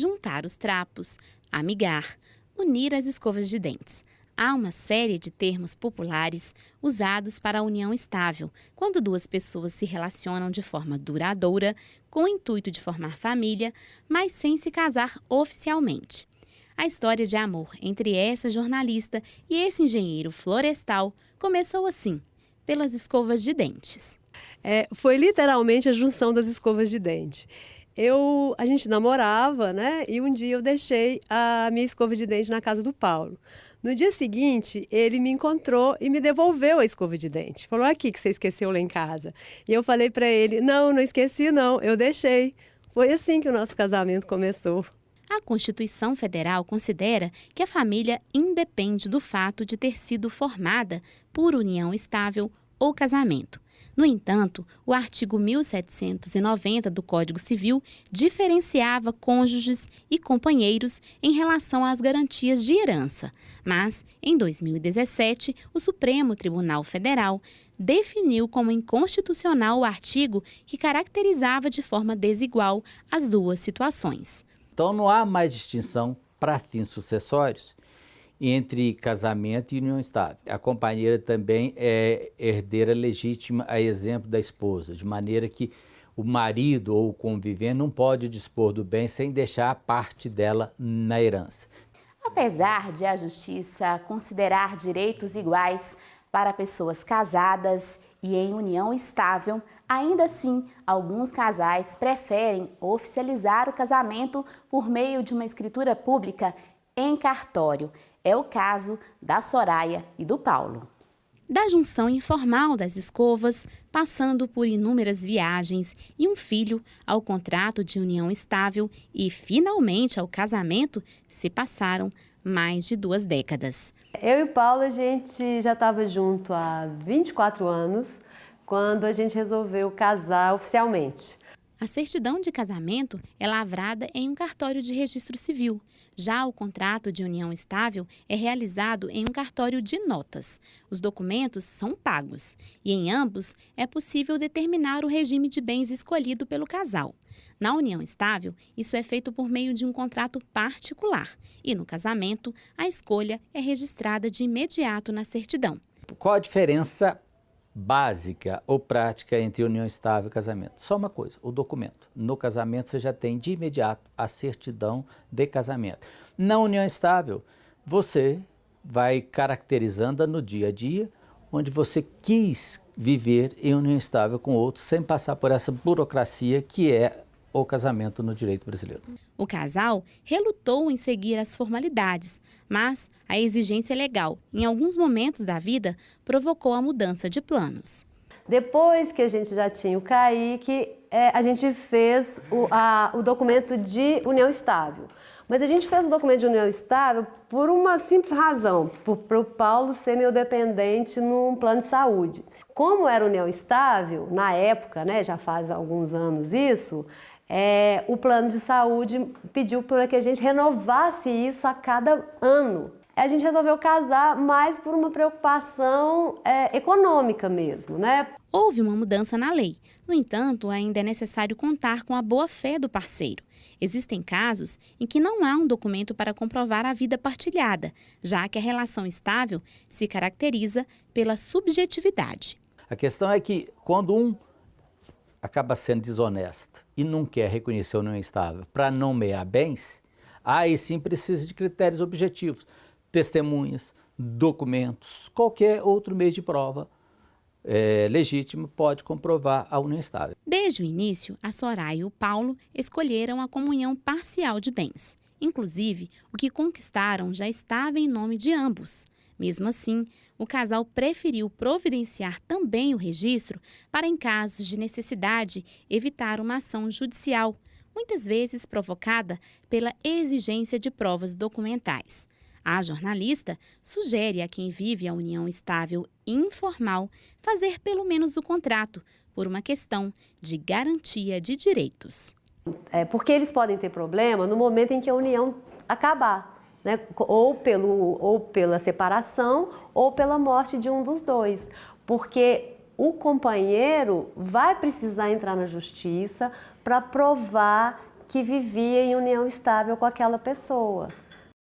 juntar os trapos, amigar, unir as escovas de dentes. Há uma série de termos populares usados para a união estável, quando duas pessoas se relacionam de forma duradoura, com o intuito de formar família, mas sem se casar oficialmente. A história de amor entre essa jornalista e esse engenheiro florestal começou assim, pelas escovas de dentes. Foi literalmente a junção das escovas de dente. A gente namorava, né? E um dia eu deixei a minha escova de dente na casa do Paulo. No dia seguinte, ele me encontrou e me devolveu a escova de dente. Falou: aqui que você esqueceu lá em casa. E eu falei para ele: não esqueci não, eu deixei. Foi assim que o nosso casamento começou. A Constituição Federal considera que a família independe do fato de ter sido formada por união estável ou casamento. No entanto, o artigo 1790 do Código Civil diferenciava cônjuges e companheiros em relação às garantias de herança. Mas, em 2017, o Supremo Tribunal Federal definiu como inconstitucional o artigo que caracterizava de forma desigual as duas situações. Então não há mais distinção para fins sucessórios entre casamento e união estável. A companheira também é herdeira legítima, a exemplo da esposa, de maneira que o marido ou o convivente não pode dispor do bem sem deixar parte dela na herança. Apesar de a Justiça considerar direitos iguais para pessoas casadas e em união estável, ainda assim, alguns casais preferem oficializar o casamento por meio de uma escritura pública em cartório. É o caso da Soraya e do Paulo. Da junção informal das escovas, passando por inúmeras viagens e um filho, ao contrato de união estável e, finalmente, ao casamento, se passaram mais de 2 décadas. Eu e o Paulo, a gente já estava junto há 24 anos, quando a gente resolveu casar oficialmente. A certidão de casamento é lavrada em um cartório de registro civil. Já o contrato de união estável é realizado em um cartório de notas. Os documentos são pagos e, em ambos, é possível determinar o regime de bens escolhido pelo casal. Na união estável, isso é feito por meio de um contrato particular e, no casamento, a escolha é registrada de imediato na certidão. Qual a diferença básica ou prática entre união estável e casamento? Só uma coisa, o documento. No casamento você já tem de imediato a certidão de casamento. Na união estável, você vai caracterizando no dia a dia onde você quis viver em união estável com outro sem passar por essa burocracia que é o casamento no direito brasileiro. O casal relutou em seguir as formalidades, mas a exigência legal, em alguns momentos da vida, provocou a mudança de planos. Depois que a gente já tinha o Kaique, a gente fez o documento de união estável. Mas a gente fez o documento de união estável por uma simples razão, para o Paulo ser meu dependente num plano de saúde. Como era união estável, na época, né, já faz alguns anos isso, o plano de saúde pediu para que a gente renovasse isso a cada ano. A gente resolveu casar mais por uma preocupação econômica mesmo, né? Houve uma mudança na lei. No entanto, ainda é necessário contar com a boa-fé do parceiro. Existem casos em que não há um documento para comprovar a vida partilhada, já que a relação estável se caracteriza pela subjetividade. A questão é que quando um acaba sendo desonesto e não quer reconhecer a união estável para nomear bens, aí sim precisa de critérios objetivos, testemunhas, documentos, qualquer outro meio de prova legítimo pode comprovar a união estável. Desde o início, a Soraya e o Paulo escolheram a comunhão parcial de bens. Inclusive, o que conquistaram já estava em nome de ambos. Mesmo assim, o casal preferiu providenciar também o registro para, em casos de necessidade, evitar uma ação judicial, muitas vezes provocada pela exigência de provas documentais. A jornalista sugere a quem vive a união estável informal fazer pelo menos o contrato, por uma questão de garantia de direitos. Porque eles podem ter problema no momento em que a união acabar, né? ou pela separação ou pela morte de um dos dois. Porque o companheiro vai precisar entrar na justiça para provar que vivia em união estável com aquela pessoa.